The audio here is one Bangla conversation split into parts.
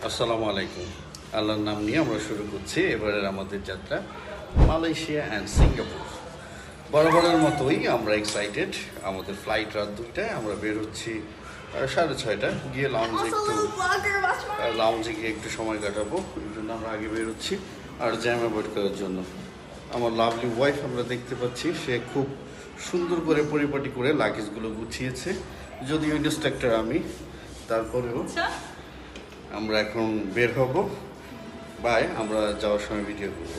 আসসালামু আলাইকুম। আল্লাহর নাম নিয়ে আমরা শুরু করছি এবারের আমাদের যাত্রা মালয়েশিয়া অ্যান্ড সিঙ্গাপুর। বরাবরের মতোই আমরা এক্সাইটেড। আমাদের ফ্লাইট রাত 2টায়, আমরা বের হচ্ছি 6:30 গিয়ে লাউঞ্জে গিয়ে একটু সময় কাটাবো। এই জন্য আমরা আগে বের হচ্ছি আর জ্যাম অ্যাভয়েড করার জন্য। আমার লাভলি ওয়াইফ আমরা দেখতে পাচ্ছি, সে খুব সুন্দর করে পরিপাটি করে লাগেজগুলো গুছিয়েছে। যদিও ইনস্ট্রাক্টর আমি, তারপরেও আমরা এখন বের হব। বাই, আমরা যাওয়ার সময় ভিডিও করব।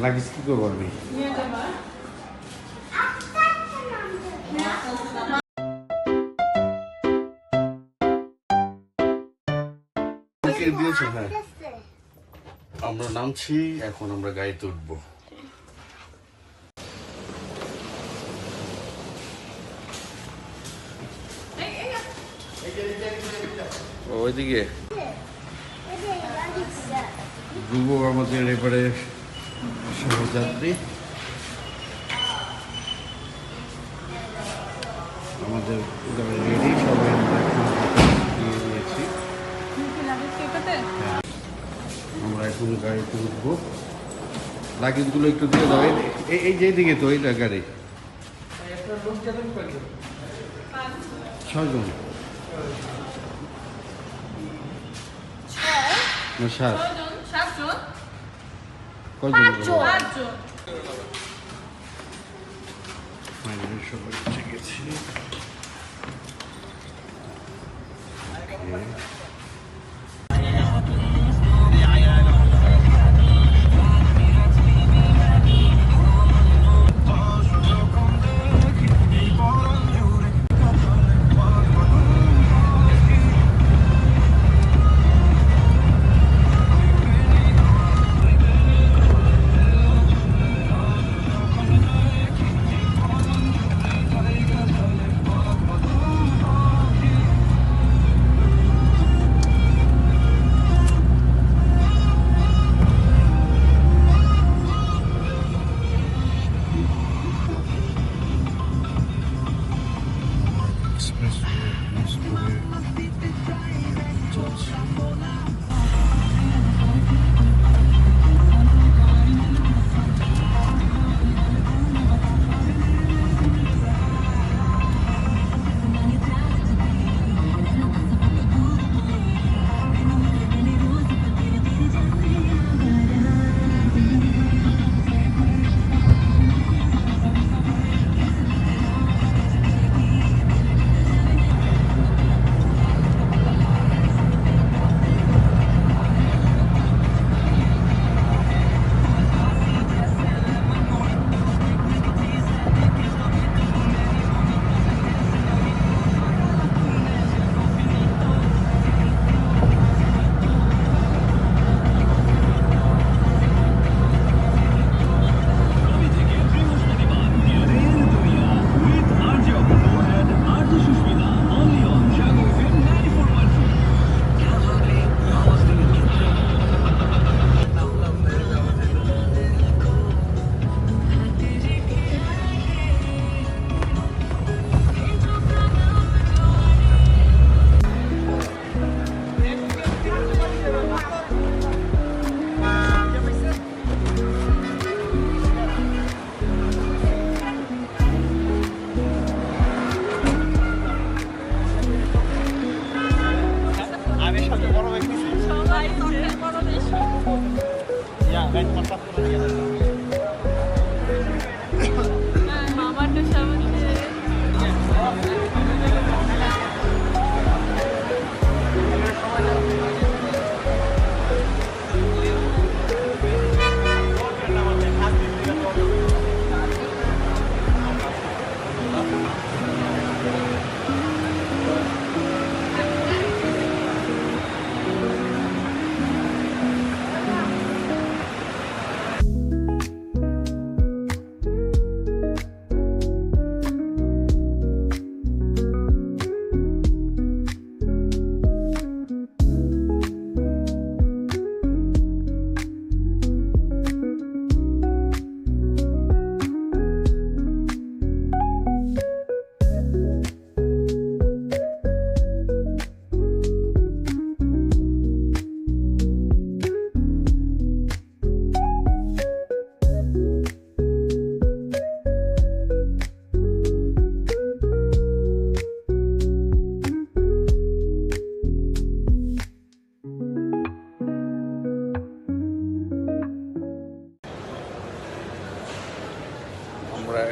লাগেজ কি করবো আমি? দিয়েছো? হ্যাঁ, আমরা নামছি এখন, আমরা গাড়িতে উঠবো। ওইদিকে ধ্রুব আমাদের এবারে সহযাত্রী। আমাদের রেডি, সবাই নিয়ে নিয়েছি। আমরা এখন গাড়িতে উঠবো। লাগেজগুলো একটু দিয়ে দাও। এই যে দিকে তো এইটা গাড়ি 6 জন না 7 কয়জন? ফাইনালি সবাই উঠে গেছি।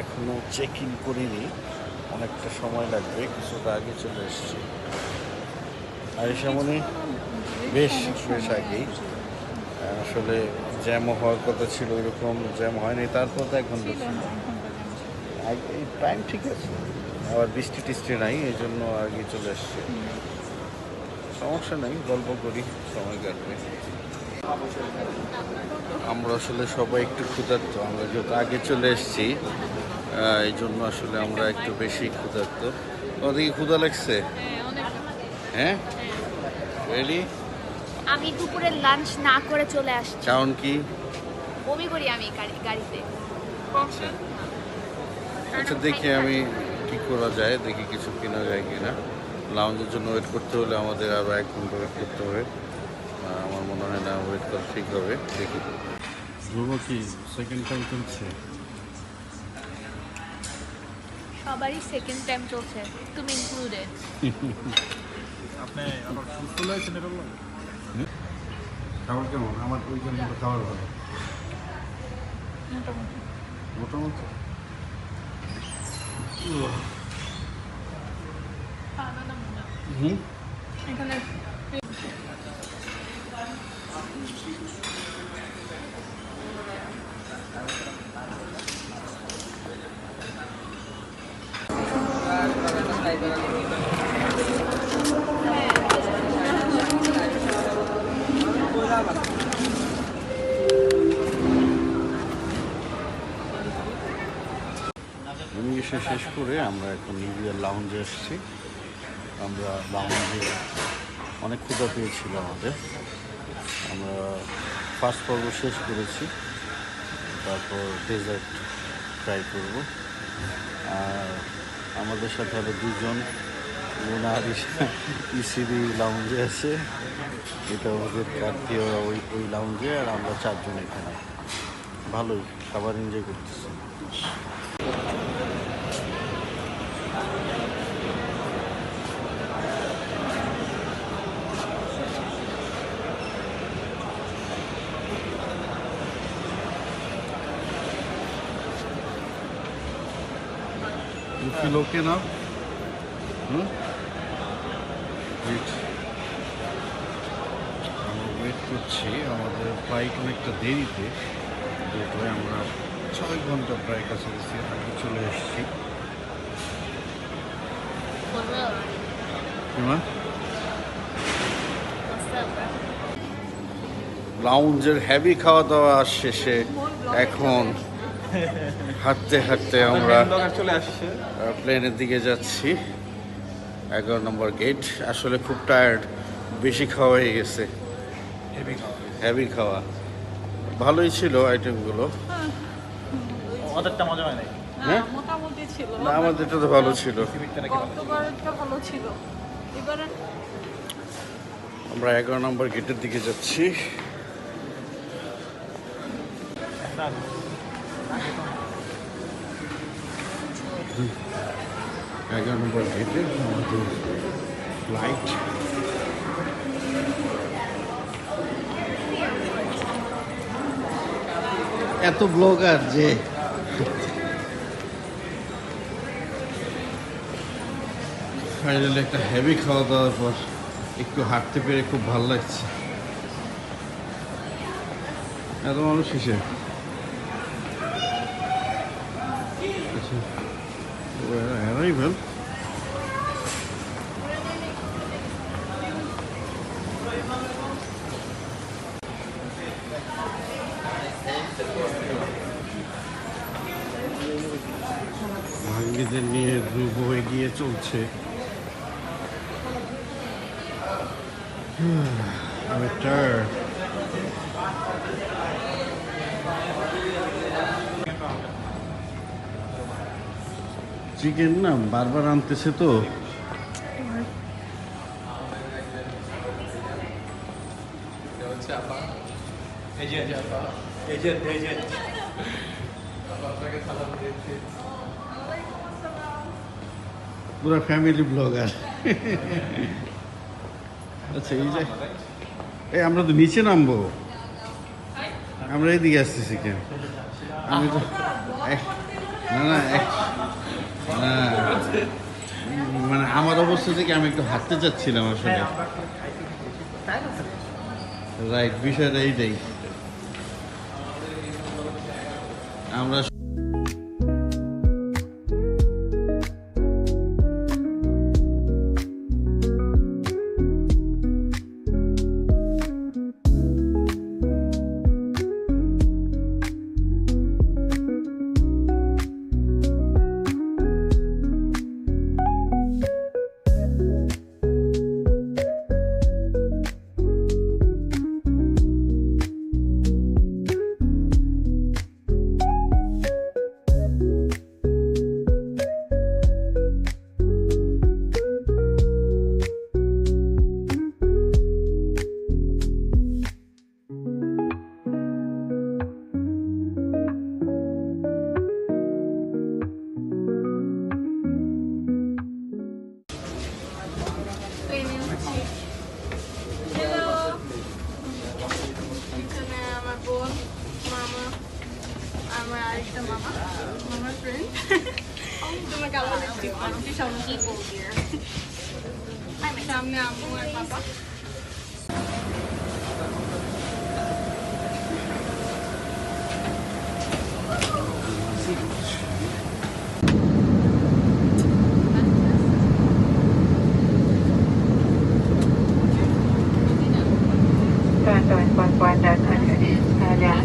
এখনো চেক ইন করিনি, অনেকটা সময় লাগবে, কিছুটা আগে চলে এসেছি। আরিশামণি বেশ বেশ আগেই, আসলে জ্যামও হওয়ার কথা ছিল, ওইরকম জ্যাম হয়নি, তারপর তো 1 ঘন্টা ছিল। এই টাইম ঠিক আছে, আবার বৃষ্টি টিষ্টি নাই, এই জন্য আগে চলে এসছে। সমস্যা নেই, গল্প করি, সময় কাটবে। আমরা আসলে সবাই একটু ক্ষুধার্ত, আমরা যেহেতু আগে চলে এসেছি, এই জন্য আসলে আমরা একটু বেশি ক্ষুধার্ত। ওদিকে ক্ষুধা লাগছে? হ্যাঁ, রেডি? আমি দুপুরে লাঞ্চ না করে চলে আসছি। কারণ কি? বমি করি আমি গাড়িতে। আচ্ছা আচ্ছা, দেখি আমি কি করা যায়, দেখি কিছু কেনা যায় কিনা। লাউঞ্জের জন্য ওয়েট করতে হলে আমাদের আরও 1 ঘন্টা ওয়েট করতে হবে। আমার মনে হয় না ওয়েট করা ঠিক হবে, দেখি। ধ্রুব কি সেকেন্ড টাইম চলছে? সবারই সেকেন্ড টাইম চলছে, তুমি ইনক্লুডেড। আপনি আবার সুস্থ হয়েছেন এটা বললাম। খাবার কেমন? আমার ওই জন্য খাবার ভালো, মোটামুটি। হুম, এখানে এসে শেষ করে আমরা এখন নিভিয়ার লাউঞ্জে এসেছি। আমরা লাউঞ্জে অনেক ক্ষুধা পেয়েছিল আমাদের, আমরা ফার্স্ট পর্ব শেষ করেছি, তারপর ডেজার্ট ট্রাই করব। আর আমাদের সাথে আরও 2 জন মোনা আর ইসিবি লাউঞ্জে আছে, এটা ওদের আত্মীয় ওই লাউঞ্জে, আর আমরা 4 জন এখানে। ভালোই খাবার এনজয় করতেছি। You feel okay now? আমরা ওয়েট করছি, আমাদের ফ্লাইট অনেকটা দেরিতে, যেহেতু আমরা 6 ঘন্টা প্রায় কাছাকাছি আগে চলে এসেছি। লাউঞ্জের হেভি খাওয়া দাওয়া শেষে এখন হাঁটতে হাঁটতে আমরা চলে আসছে। প্লেনের দিকে যাচ্ছি। 11 নম্বর গেট। আসলে খুব টায়ার্ড, বেশি খাওয়া হয়ে গেছে, হেভি খাওয়া। ভালোই ছিল আইটেমগুলো, ওদেরটা মজা হয় নাই। হ্যাঁ মোটামুটি ছিল। না, আমাদেরটা তো ভালো ছিল। গতবারটা ভালো ছিল, এবারে আমরা 11 নম্বর গেটের দিকে যাচ্ছি। 11 নম্বর গেটে আমাদের ফ্লাইট। এত ব্লগার যে ফাইনালি একটা হেভি খাওয়া দাওয়ার পর একটু হাঁটতে পেরে খুব ভালো লাগছে। এত মানুষ কিসে? আচ্ছা, অ্যারাইভাল। ভাঙ্গিদের নিয়ে ধ্রুব এগিয়ে চলছে। চিকেন না বারবার আনতেছে তো, পুরো ফ্যামিলি ব্লগার। আচ্ছা, এই যে এই আমরা তো নিচে নামবো, আমরা এদিকে আসতেছি কেন? আমি তো না না না মানে আমার অবস্থা থেকে আমি একটু হাঁটতে চাচ্ছিলাম আসলে। রাইট, বিষয়টা এইটাই। আমরা এখানে আমার বোন, মামা, আমার আরেকটা মামা, মামার ফ্রেন্ড। তোমার কালো লিপস্টিক পরছি, সামনে সামনে আম্মু আর বাবা। Tuan-tuan, puan-puan dan adik-adik sekalian,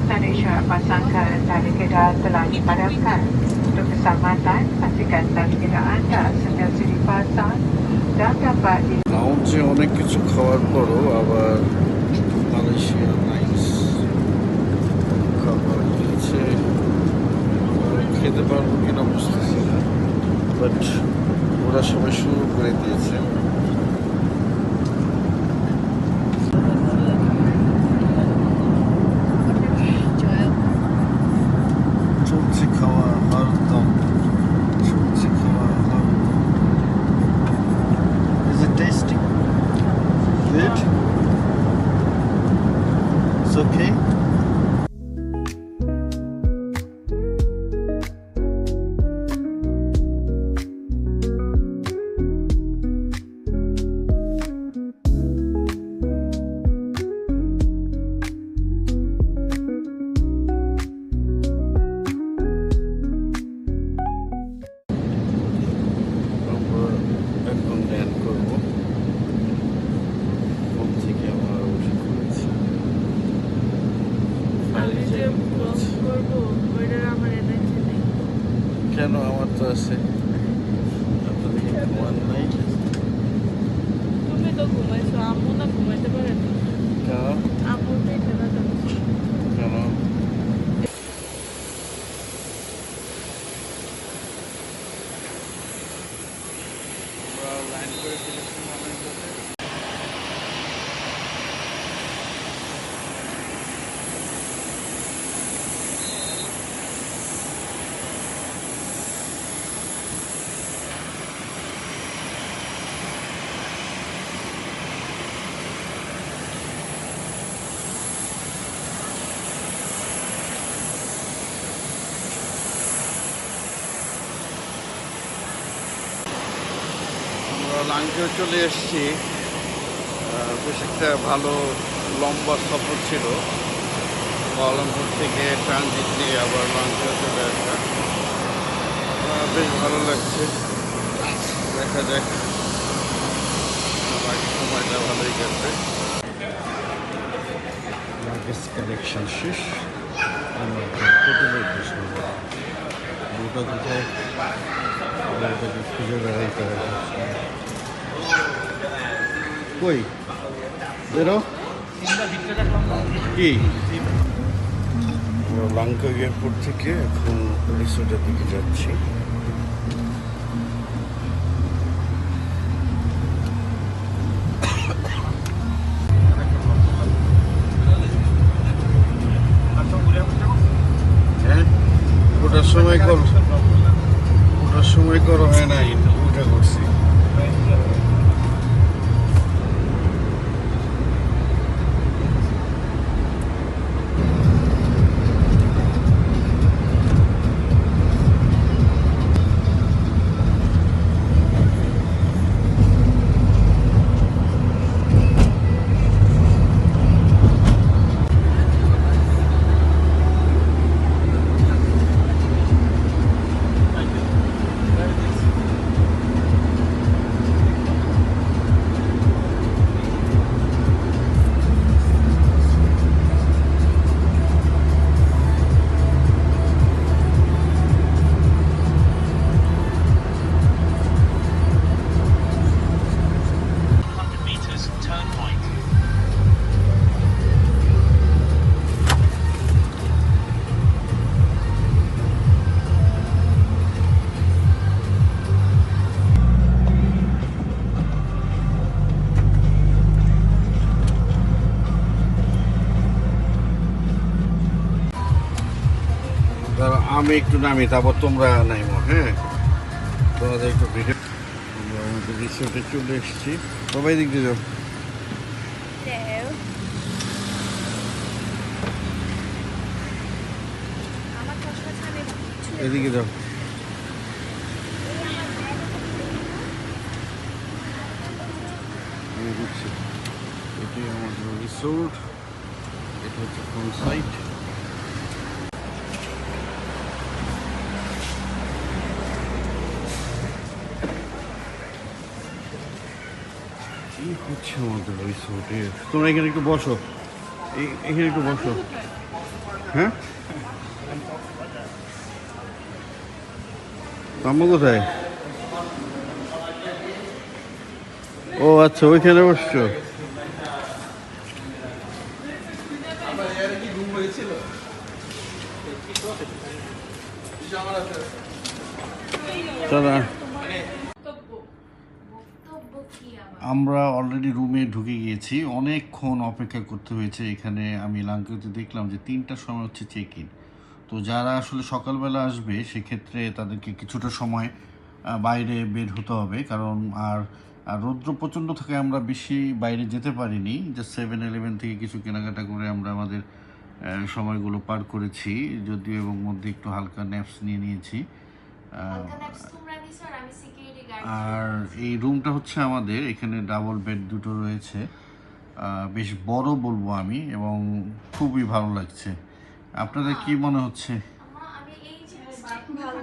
tanda isyarat pasangkan tali kenderaan telah dipadamkan. Untuk keselamatan, pastikan tali kenderaan anda sentiasa dipasang dan dapat di লাউঞ্জে অনেক কিছু খাওয়ার পরও আবার মালয়েশিয়া নাইস খাবার দিয়েছে। খেতে পারবো কিনা বুঝতেছি না, বাট ওরা সবাই শুরু করে দিয়েছে। চলছে খাওয়া হরদম, চলছে খাওয়া হরদম। Is it tasty? Good? It's okay? এখন ল্যান্ড করবো। ফোন থেকে আমার উঠে পড়েছে। আমি যে ব্লগ করবো ওইটার আমার এনার্জি নেই। কেন? আমার তো আছে। আপনাদের কি ঘুমান নাই? তুমি তো ঘুমাইছো, আম্মু না ঘুমাইতে পারে না। কেন? আম্মু তো খেলা যাচ্ছে। কেন? লাইন করে ফেলেছি অনেক সাথে। আমরা লাঙ্কেও চলে এসেছি। বেশ একটা ভালো লম্বা সফর ছিল। কুয়ালালামপুর থেকে ট্রানজিট নিয়ে আবার লাঙ্কেও চলে আসা। বেশ ভালো লাগছে। দেখা যাক, বাকি সময়টা ভালোই গেছে। লাগেজ কালেকশন শেষ। আমরা হোটেলের প্রশ্ন ওটা কোথায় ওটাকে খুঁজে বেড়াইতে হবে। কই বেরো কি? আমরা লাঙ্কা এয়ারপোর্ট থেকে এখন রিসোর্টের দিকে যাচ্ছি। হ্যাঁ, ওটার সময় করা হয় নাই, ওটা করছি। আমি একটু নামি, তারপর তোমরা নাইমো। হ্যাঁ, তোমাদের একটু ভিডিও। আমরা আমাদের রিসোর্টে চলে এসেছি। সবাই দিক দিয়ে যাও। আমার চশমা ছাড়ে এদিকে যাও। আমি দিচ্ছি। এটি আমাদের রিসোর্ট, এটা হচ্ছে ফ্রন্ট সাইড। এই হচ্ছে আমাদের রিসোর্টে। তোমরা এখানে একটু বসো, এখানে একটু বসো। হ্যাঁ, আম্মু কোথায়? ও আচ্ছা, ওইখানে বসছো। চলো, আমরা অলরেডি রুমে ঢুকে গিয়েছি। অনেকক্ষণ অপেক্ষা করতে হয়েছে এখানে। আমি লাঙ্কিতে দেখলাম যে 3টার সময় হচ্ছে চেক ইন। তো যারা আসলে সকালবেলা আসবে সেক্ষেত্রে তাদেরকে কিছুটা সময় বাইরে বের হতে হবে, কারণ আর রৌদ্র প্রচণ্ড থাকে, আমরা বেশি বাইরে যেতে পারিনি। যে 7-11 থেকে কিছু কেনাকাটা করে আমরা আমাদের সময়গুলো পার করেছি যদিও, এবং মধ্যে একটু হালকা ন্যাপস নিয়ে নিয়েছি। আর এই রুমটা হচ্ছে আমাদের, এখানে ডাবল বেড দুটো রয়েছে, বেশ বড় বলবো আমি, এবং খুবই ভালো লাগছে। আপনাদের কি মনে হচ্ছে? ভালো